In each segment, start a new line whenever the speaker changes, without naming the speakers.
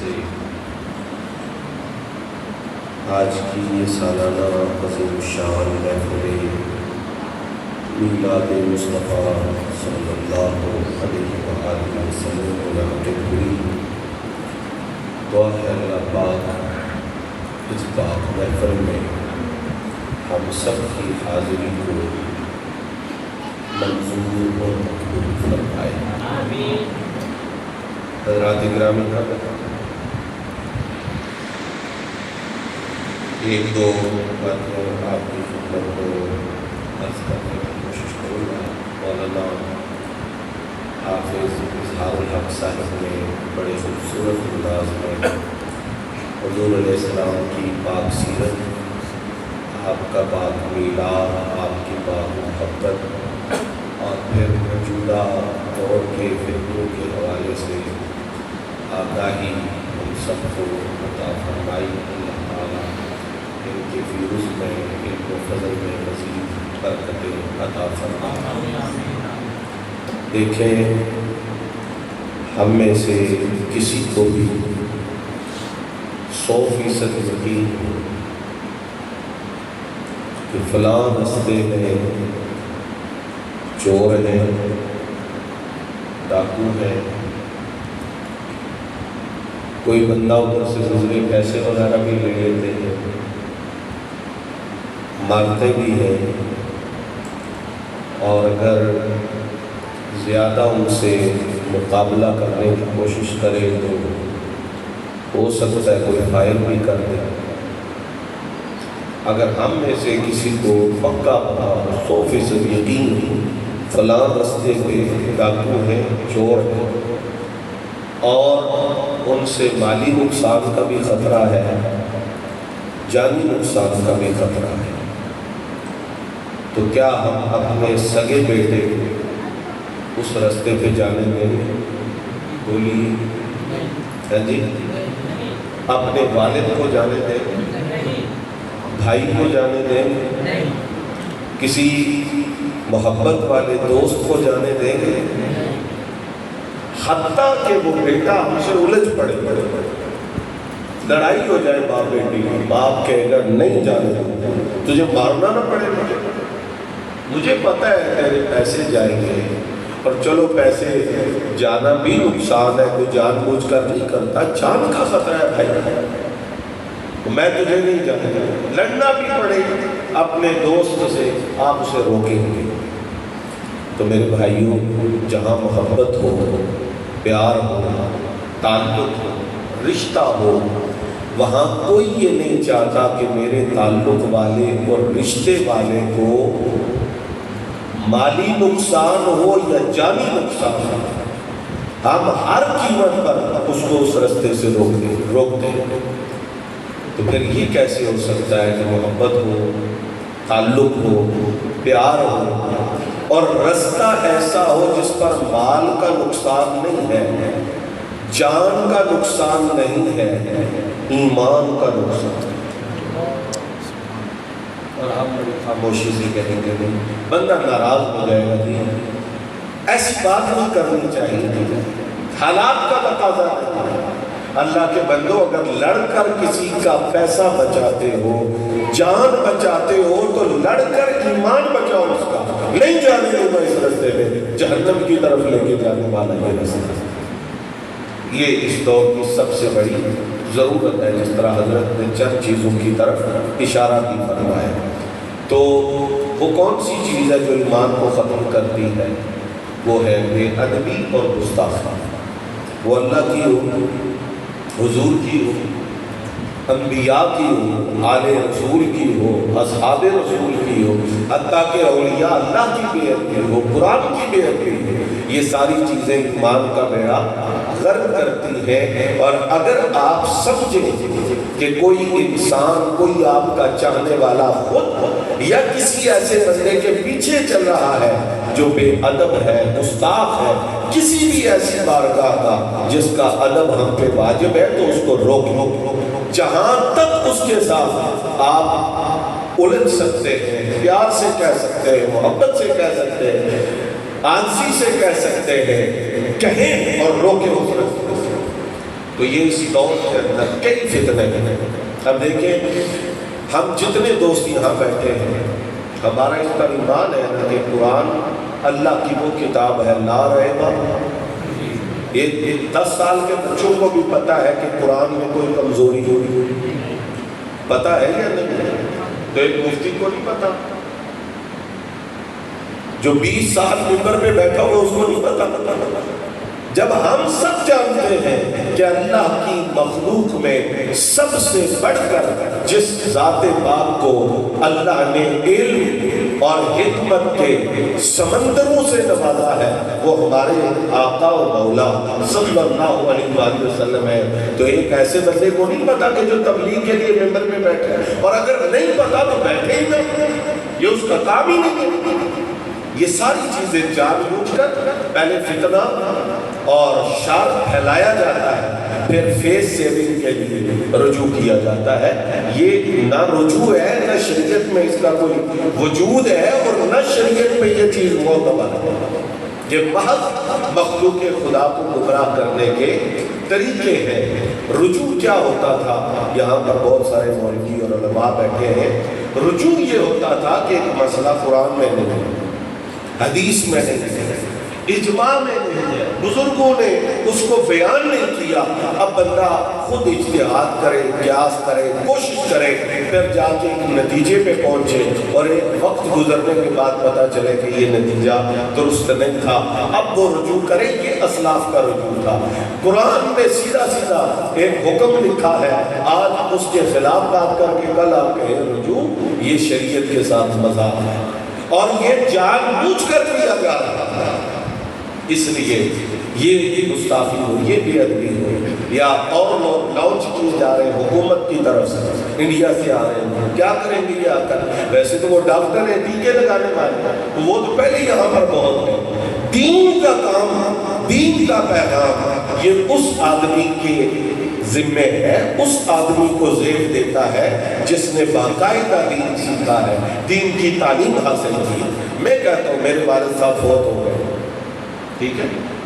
سے آج کی یہ سالانہ عظیم الشان محفل میلاد مصطفیٰ صلی اللہ علیہ وآلہ وسلم منعقد ہوئی۔ دعا ہے اللہ پاک اس پاک محفل میں ہم سب کی حاضری کو منظور و مقبول فرمائے۔ آمین۔ حضرات گرامی، ایک دو باتیں آپ کی خدمت کو عرض کرنے کی کوشش کروں گا۔ مولانا حافظ اظہار الحق صاحب نے بڑے خوبصورت انداز میں حضور علیہ السلام کی پاک سیرت، آپ کا پاک میلاد، آپ کی پاک محبت اور پھر موجودہ دور کے فتنوں کے حوالے سے آگاہی ہم سب کو عطا فرمائی۔ اللہ تعالیٰ ان کے فیروز میں، ان کو فضل میں مزید برکتیں عطا فرمائے۔ دیکھیں، ہم میں سے کسی کو بھی 100% یقین ہو کہ فلاں رستے میں چور ہیں، ڈاکو ہیں، کوئی بندہ ادھر سے گزرے پیسے وغیرہ بھی لے لیتے ہیں، مارتے بھی ہیں، اور اگر زیادہ ان سے مقابلہ کرنے کی کوشش کرے تو ہو سکتا ہے کوئی فائر بھی کر دے۔ اگر ہم میں سے کسی کو پکا 100% یقین فلاں رستے پہ ڈاکو ہیں، چور ہیں، اور ان سے مالی نقصان کا بھی خطرہ ہے، جانی نقصان کا بھی خطرہ ہے، تو کیا ہم اپنے سگے بیٹے اس رستے پہ جانے دیں گے؟ بولیے، ہے جی؟ اپنے والد کو جانے دیں گے؟ بھائی کو جانے دیں گے؟ کسی محبت والے دوست کو جانے دیں گے؟ حتیٰ کہ وہ بیٹا ہم سے الجھ پڑے، لڑائی ہو جائے باپ بیٹی کی، باپ کہے گا نہیں جانے دیں، تجھے مارنا نہ پڑے، مجھے پتہ ہے تیرے پیسے جائیں گے، اور چلو پیسے جانا بھی نقصان ہے، کوئی جان بوجھ کر نہیں کرتا، جان کا خطرہ ہے بھائی، میں تجھے نہیں جانے دوں، لڑنا بھی پڑے اپنے دوست سے، آپ اسے روکیں گے۔ تو میرے بھائیوں، جہاں محبت ہو، پیار ہو، تعلق ہو، رشتہ ہو، وہاں کوئی یہ نہیں چاہتا کہ میرے تعلق والے اور رشتے والے کو مالی نقصان ہو یا جانی نقصان ہو، ہم ہر قیمت پر اس کو اس رستے سے روک دیں۔ تو پھر یہ کیسے ہو سکتا ہے کہ محبت ہو، تعلق ہو، پیار ہو، اور رستہ ایسا ہو جس پر مال کا نقصان نہیں ہے، جان کا نقصان نہیں ہے، ایمان کا نقصان ہے، اور ہم خاموشی سے کہیں گے نہیں، بندہ ناراض ہو جائے گا، نہیں، ایسی بات نہیں کرنی چاہیے، حالات کا تقاضا ہے۔ اللہ کے بندو، اگر لڑ کر کسی کا پیسہ بچاتے ہو، جان بچاتے ہو، تو لڑ کر ایمان بچاؤ اس کا، نہیں جانے دوں گا اس رستے میں، جہنم کی طرف لے کے جانے والا یہ رستہ۔ یہ اس دور کی سب سے بڑی ضرورت ہے، جس طرح حضرت نے چند چیزوں کی طرف اشارہ بھی فرمایا۔ تو وہ کون سی چیز ہے جو ایمان کو ختم کرتی ہے؟ وہ ہے بے ادبی اور گستاخی، وہ اللہ کی ہو، حضور کی ہو، انبیاء کی ہو، آل رسول کی ہو، اصحاب رسول کی ہو، حتیٰ کہ اولیاء اللہ کی بے ادبی ہو، قرآن کی بے ادبی ہو، یہ ساری چیزیں ایمان کا بیڑا غرق کرتی ہیں۔ اور اگر آپ سمجھیں کہ کوئی انسان، کوئی آپ کا چاہنے والا خود یا کسی ایسے بندے کے پیچھے چل رہا ہے جو بے ادب ہے، گستاخ ہے، کسی بھی ایسی بارگاہ کا جس کا ادب ہم پہ واجب ہے، تو اس کو روک لو۔ جہاں تک اس کے ساتھ آپ الجھ سکتے ہیں، پیار سے کہہ سکتے ہیں، محبت سے کہہ سکتے ہیں، آنسی سے کہہ سکتے ہیں، کہیں اور روکیں اس رستے سے۔ تو یہ اس دور کے اندر کئی فتنے ہیں۔ اب دیکھیں ہم جتنے دوست یہاں بیٹھے ہیں، ہمارا اس پر ایمان ہے نا کہ قرآن اللہ کی وہ کتاب ہے لا ریب۔ یہ 10 سال کے بچوں کو بھی پتا ہے کہ قرآن میں کوئی کمزوری ہوئی، پتا ہے یا نہیں؟ تو ایک مفتی کو نہیں پتا، جو 20 سال ممبر میں بیٹھا ہوا اس کو نہیں پتا۔ جب ہم سب جانتے ہیں کہ اللہ کی مخلوق میں سب سے بڑھ کر جس ذات پاک کو اللہ نے علم اور حکمت کے سمندروں سے نوازا ہے وہ ہمارے آقا و مولا صلی اللہ علیہ وآلہ وسلم ہے، تو ایک ایسے بندے کو نہیں پتا کہ جو تبلیغ کے لیے ممبر میں بیٹھے ہیں، اور اگر نہیں پتا تو بیٹھے ہی نہیں، یہ اس کا کام ہی نہیں ہے۔ یہ ساری چیزیں جان بوجھ کر پہلے فتنہ اور شر پھیلایا جاتا ہے، پھر فیس سیونگ کے لیے رجوع کیا جاتا ہے۔ یہ نہ رجوع ہے، نہ شریعت میں اس کا کوئی وجود ہے، اور نہ شریعت میں یہ چیز معتبر ہے۔ یہ محض مخلوق خدا کو گمراہ کرنے کے طریقے ہیں۔ رجوع کیا ہوتا تھا؟ یہاں پر بہت سارے مولوی اور علماء بیٹھے ہیں۔ رجوع یہ ہوتا تھا کہ ایک مسئلہ قرآن میں نہیں ہے، حدیث میں نہیں ہے، اجماع میں نہیں ہے، بزرگوں نے اس کو بیان نہیں کیا، اب بندہ خود اجتہاد کرے، قیاس کرے، کوشش کرے، پھر جا کے ایک نتیجے پہ پہنچے، اور ایک وقت گزرنے کے بعد پتا چلے کہ یہ نتیجہ درست نہیں تھا، اب وہ رجوع کرے۔ یہ اسلاف کا رجوع تھا۔ قرآن میں سیدھا سیدھا ایک حکم لکھا ہے، آج اس کے خلاف بات کر کے کل آپ کہیں رجوع، یہ شریعت کے ساتھ مذاق ہے، اور یہ جان بوجھ کر کیا جا رہا ہے۔ اس لیے یہ گستاخی ہو، یہ بے ادبی ہو، یا اور لوگ لانچ کیے جا رہے ہیں حکومت کی طرف سے، انڈیا سے آ رہے ہیں، کیا کریں گے یہ آ کر؟ ویسے تو وہ ڈاکٹر ہیں، ٹیکے لگانے والے، وہ تو پہلے یہاں پر بہت ہیں۔ دین کا کام، دین کا پیغام یہ اس آدمی کے ذمہ ہے، اس آدمی کو زیب دیتا ہے جس نے باقاعدہ دین سیکھا ہے، دین کی تعلیم حاصل کی۔ میں کہتا ہوں میرے والد صاحب فوت ہو گئے، ٹھیک ہے،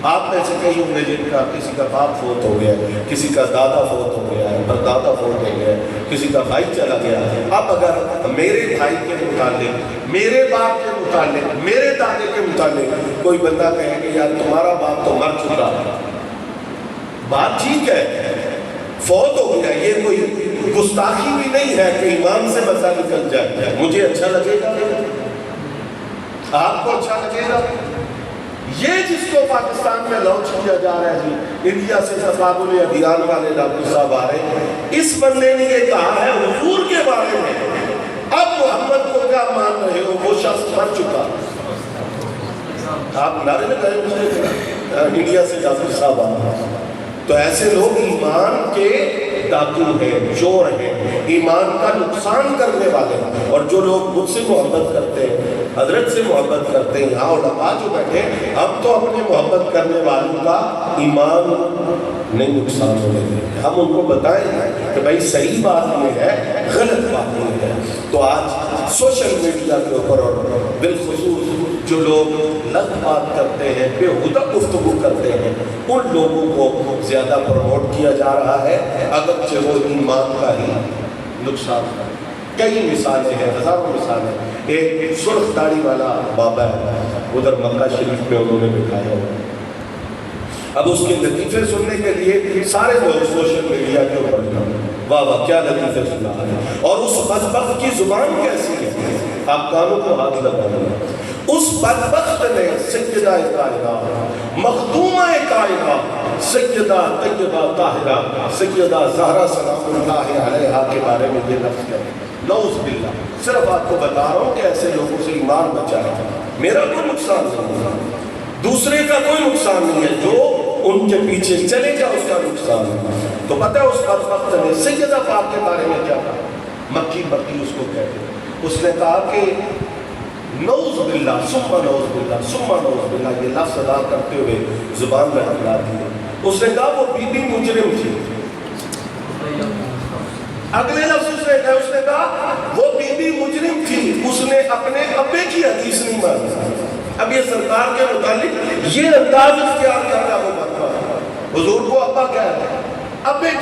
آپ میں سے کئی ہوں گے جن کا کسی کا باپ فوت ہو گیا ہے، کسی کا دادا فوت ہو گیا ہے، پردادا فوت ہو گیا ہے، کسی کا بھائی چلا گیا ہے۔ اب اگر میرے بھائی کے متعلق، میرے باپ کے متعلق، میرے دادے کے متعلق کوئی بندہ کہے کہ یار تمہارا باپ تو مر چکا، بات ٹھیک ہے، فوت ہو گیا، یہ کوئی گستاخی بھی نہیں ہے کہ ایمان سے بندہ نکل جائے، مجھے اچھا لگے گا، آپ کو اچھا لگے گا؟ یہ جس کو پاکستان میں لانچ کیا جا رہا ہے جی، انڈیا سے تقابل ابھیان والے ڈاکٹر صاحب آ رہے ہیں، اس بندے نے یہ کہا ہے حضور کے بارے میں، اب محمد کو کیا مان رہے ہو، وہ شخص مر چکا۔ آپ نعرے میں کہے مجھے انڈیا سے ڈاکٹر صاحب آ رہے ہیں، تو ایسے لوگ ایمان کے ڈاکو ہیں، چور ہیں، ایمان کا نقصان کرنے والے ہیں۔ اور جو لوگ مجھ سے محبت کرتے ہیں، حضرت سے محبت کرتے ہیں، یہاں علماء جو بیٹھے، ہم تو اپنے محبت کرنے والوں کا ایمان نہیں نقصان ہونے دیں گے، ہم ان کو بتائیں کہ بھائی صحیح بات یہ ہے، غلط بات یہ ہے۔ تو آج سوشل میڈیا کے اوپر اور بالخصوص جو لوگ لغو بات کرتے ہیں، بے ہودہ گفتگو کرتے ہیں، ان لوگوں کو زیادہ پروموٹ کیا جا رہا ہے، اگرچہ وہ ایمان کا ہی نقصان ہے۔ کئی مثالیں ہیں، ہزاروں مثالیں۔ ایک سرخ داڑھی والا بابا ہے، ادھر مکہ شریف میں انہوں نے بٹھایا ہوا ہے۔ اب اس کے لطیفے سننے کے لیے سارے لوگ سوشل میڈیا کے اوپر واہ واہ کیا لطیفے سنا ہے، اور اس بدبخت کی زبان کیسی ہے، آپ کانوں کو ہاتھ لگا دیں۔ اس بدبخت نے سیدہ کائنات، مخدومہ کائنات، سیدہ طیبہ طاہرہ، سیدہ زہرا سلام اللہ علیہا کے بارے میں یہ لفظ کہتے ہیں، نعوذ باللہ۔ صرف آپ کو بتا رہا ہوں کہ ایسے لوگوں سے ایمان بچائے، میرا کوئی نقصان نہیں ہے، دوسرے کا کوئی نقصان نہیں ہے، جو ان کے پیچھے چلے گا اس کا نقصان ہے۔ تو پتہ ہے اس بدبخت نے سیدہ پاک کے بارے میں کیا کہا؟ مکی مکی اس کو کہتے ہیں، اس نے کہا کہ نعوذ باللہ ثم نعوذ باللہ ثم نعوذ باللہ، یہ لفظ ادا کرتے ہوئے زبان میں ہلا دی۔ اس نے کہا وہ بی بی مجرم تھی۔ اگلے لفظ اس نے کہا وہ بی بی مجرم تھی، اس نے اپنے ابے کی حدیث نہیں مانی۔ اب یہ سرکار کے متعلق یہ انداز اختیار کر رہا وہ بندہ، حضور کو ابا کہہ رہا ہے،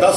10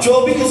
24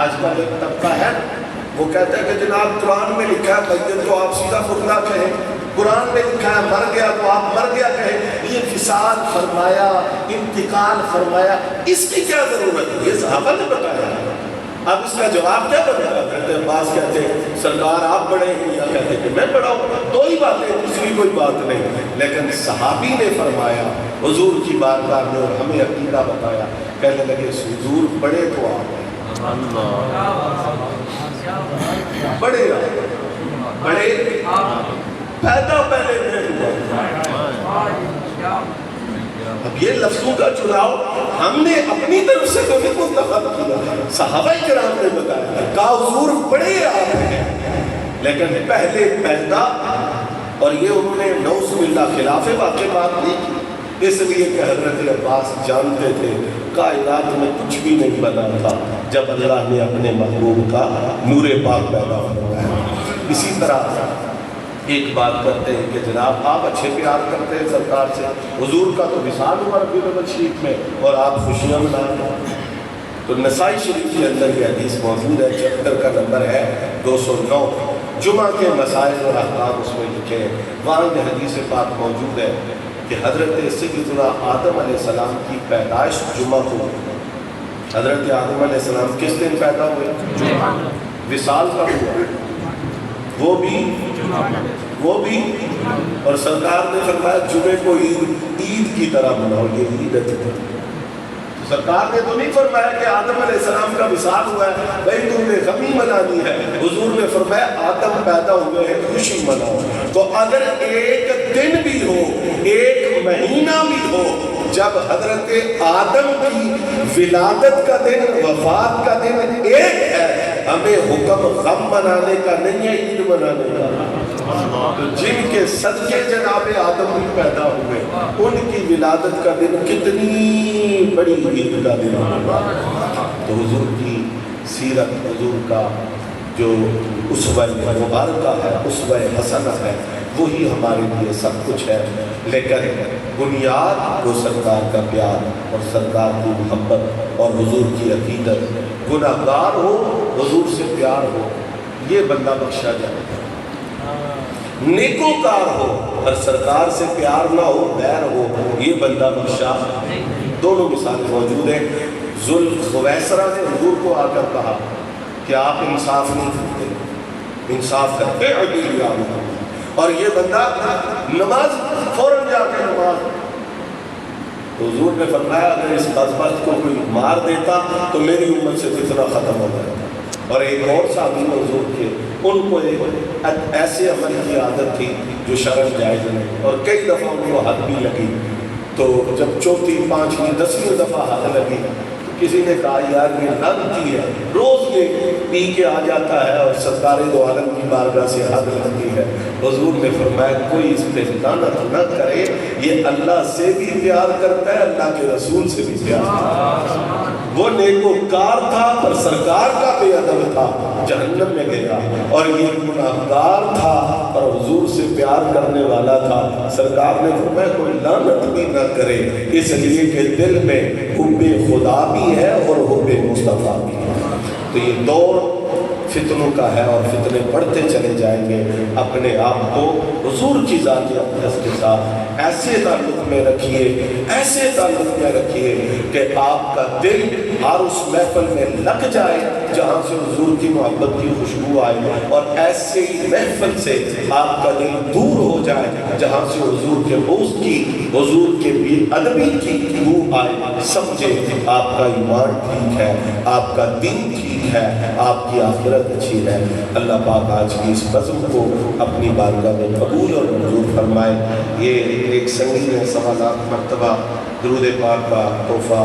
آج کل ایک طبقہ ہے وہ کہتا ہے کہ جناب قرآن میں لکھا ہے میت کو آپ سیدھا مردہ کہیں، قرآن میں لکھا ہے مر گیا تو آپ مر گیا کہیں، یہ فساد فرمایا، انتقال فرمایا، اس کی کیا ضرورت ہے؟ یہ صحابہ نے بتایا۔ اب اس کا جواب کیا بتایا؟ کہتے ہیں بعض کہتے ہیں سرکار آپ بڑے ہیں، یا کہتے ہیں کہ میں بڑا ہوں، دو ہی باتیں، دوسری کوئی بات نہیں۔ لیکن صحابی نے فرمایا حضور کی بارگاہ میں اور ہمیں عقیدہ بتایا، کہنے لگے حضور بڑے تو آپ ہیں، بڑے بڑے پیدا پہلے میں ہوا۔ اب یہ لفظوں کا چناؤ ہم نے اپنی طرف سے تو نہیں منتخب کیا، صحابہ کرام نے بتایا، کہا حضور بڑے آپ ہیں لیکن پہلے پیدا، اور یہ انہوں نے نعوذ باللہ خلاف واقع بات نہیں کی، اس لیے کہ حضرت عباس جانتے تھے کائنات میں کچھ بھی نہیں بنا تھا جب اللہ نے اپنے محبوب کا نور پاک پیدا فرمایا۔ اسی طرح ایک بات کرتے ہیں کہ جناب آپ اچھے پیار کرتے ہیں سرکار سے، حضور کا تو وصال ہوا ربیع الاول شریف میں اور آپ خوشیاں منا رہے ہیں، تو نسائی شریف کے اندر یہ حدیث موجود ہے، چیپٹر کا نمبر ہے 209، جمعہ کے مسائل اور احکام اس میں لکھے ہیں۔ وہاں یہ حدیث پاک موجود ہے کہ حضرت سیدنا آدم علیہ السلام کی پیدائش جمعہ کو، حضرت آدم علیہ السلام کس دن پیدا ہوئے؟ وصال کا ہوا، وہ بھی اور سرکار نے فرمایا جمعے کو عید کی طرح مناؤ، یہ عید ہے۔ سرکار نے تو نہیں فرمایا کہ آدم علیہ السلام کا وصال ہوا ہے بھائی تم نے غمی منانی ہے، حضور نے فرمایا آدم پیدا ہوئے ہیں خوشی مناؤ۔ تو اگر ایک دن بھی ہو، ایک مہینہ بھی ہو جب حضرت آدم کی ولادت کا دن، وفات کا دن ایک ہے، ہمیں حکم غم منانے کا نہیں ہے، عید منانے کا۔ تو جن کے صدقے جناب آدم بھی پیدا ہوئے ان کی ولادت کا دن کتنی بڑی عید کا دن ہوگا۔ تو حضور کی سیرت، حضور کا جو اسوہ مبارکہ ہے، اسوہ حسنہ ہے، وہی ہمارے لیے سب کچھ ہے۔ لیکن بنیاد وہ سرکار کا پیار اور سرکار کی محبت اور حضور کی عقیدت، گناہگار ہو حضور سے پیار ہو، یہ بندہ بخشا جائے، نیکوکار ہو اور سرکار سے پیار نہ ہو، غیر ہو، یہ بندہ بخشا۔ دونوں مثالیں موجود ہیں۔ ذوالخویسرہ نے حضور کو آ کر کہا کہ آپ انصاف نہیں کرتے، انصاف کرتے عدل یا محمد، اور یہ بندہ نماز فوراً جا کے نماز۔ تو حضور نے فرمایا اگر اس بدبخت کو کوئی مار دیتا تو میری امت سے فتنہ ختم ہو جاتا۔ اور ایک اور صحابی حضور کے، ان کو ایک ایسے عمل کی عادت تھی جو شرعاً جائز نہیں، اور کئی دفعہ ان کو حد بھی لگی، تو جب چوتھی، پانچویں، 10ویں دفعہ حد لگی تو کسی نے کہا یار یہ لعنتی ہے، روز یہ پی کے آ جاتا ہے اور سرکار دو عالم کی بارگاہ سے حد لگتی ہے۔ حضور نے فرمایا کوئی اس پہ لعنت نہ کرے، یہ اللہ سے بھی پیار کرتا ہے، اللہ کے رسول سے بھی پیار کرتا ہے۔ وہ نیکوکار تھا پر سرکار کا بے ادب تھا، جہنم میں گیا، اور یہ گناہگار تھا اور حضور سے پیار کرنے والا تھا، سرکار نے فرمایا کوئی لعنت بھی نہ کرے، اس لیے کہ دل میں حب خدا بھی ہے اور حب مصطفیٰ بھی ہے۔ تو یہ دور فتنوں کا ہے اور فتنے بڑھتے چلے جائیں گے۔ اپنے آپ کو حضور کی ذات اقدس کے ساتھ ایسے تعلق میں رکھیے، ایسے تعلق میں رکھیے کہ آپ کا دل ہر اس محفل میں لگ جائے جہاں سے حضور کی محبت کی خوشبو آئے، اور ایسے ہی محفل سے آپ کا دل دور ہو جائے جہاں سے حضور کے بغض کی، حضور کے بے ادبی کی بو آئے۔ سمجھے آپ کا ایمان ٹھیک ہے، آپ کا دین ٹھیک ہے، آپ کی آخرت اچھی ہے۔ اللہ پاک آج کی اس بزم کو اپنی بارگاہ میں قبول اور منظور فرمائے۔ یہ ایک سنگی نے 1.25 مرتبہ درود پاک کا تحفہ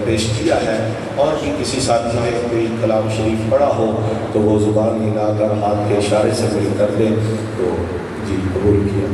پیش کیا ہے، اور بھی کسی ساتھی نے کوئی کلام شریف پڑھا ہو تو وہ زبان ہلا کر ہاتھ کے اشارے سے مل کر دے تو جی قبول کیا۔